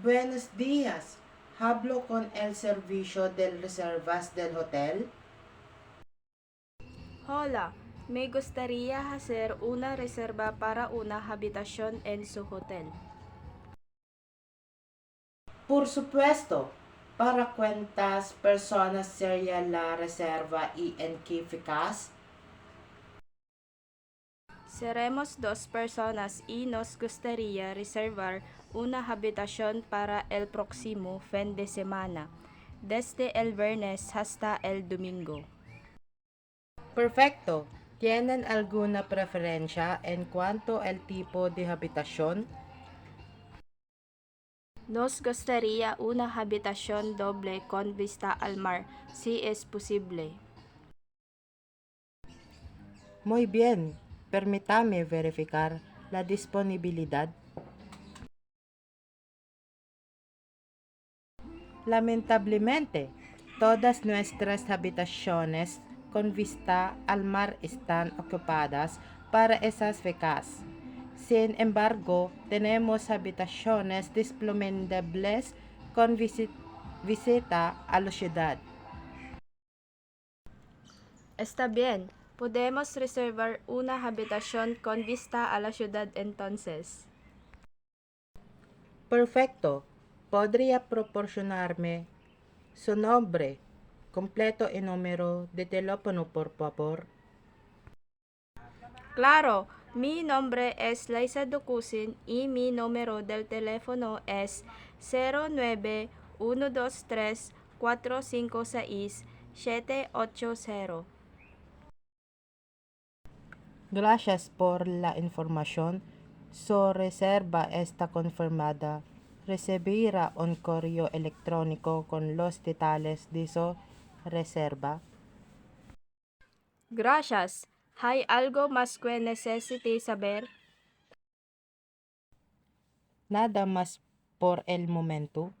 Buenos días. Hablo con el servicio del reservas del hotel. Hola, me gustaría hacer una reserva para una habitación en su hotel. Por supuesto, ¿para cuántas personas sería la reserva y en qué fechas? Seremos dos personas y nos gustaría reservar una habitación para el próximo fin de semana, desde el viernes hasta el domingo. Perfecto. ¿Tienen alguna preferencia en cuanto al tipo de habitación? Nos gustaría una habitación doble con vista al mar, si es posible. Muy bien. Permítame verificar la disponibilidad. Lamentablemente, todas nuestras habitaciones con vista al mar están ocupadas para esas fechas. Sin embargo, tenemos habitaciones disponibles con visita a la ciudad. Está bien, podemos reservar una habitación con vista a la ciudad entonces. Perfecto. ¿Podría proporcionarme su nombre completo y número de teléfono, por favor? Claro, mi nombre es Liza Ducusin y mi número del teléfono es 09-123-456-780. Gracias por la información. Su reserva está confirmada. Recibirá un correo electrónico con los detalles de su reserva. Gracias. ¿Hay algo más que necesite saber? Nada más por el momento.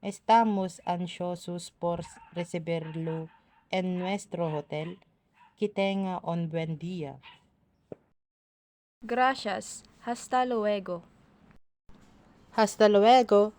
Estamos ansiosos por recibirlo en nuestro hotel. Que tenga un buen día. Gracias. Hasta luego. Hasta luego.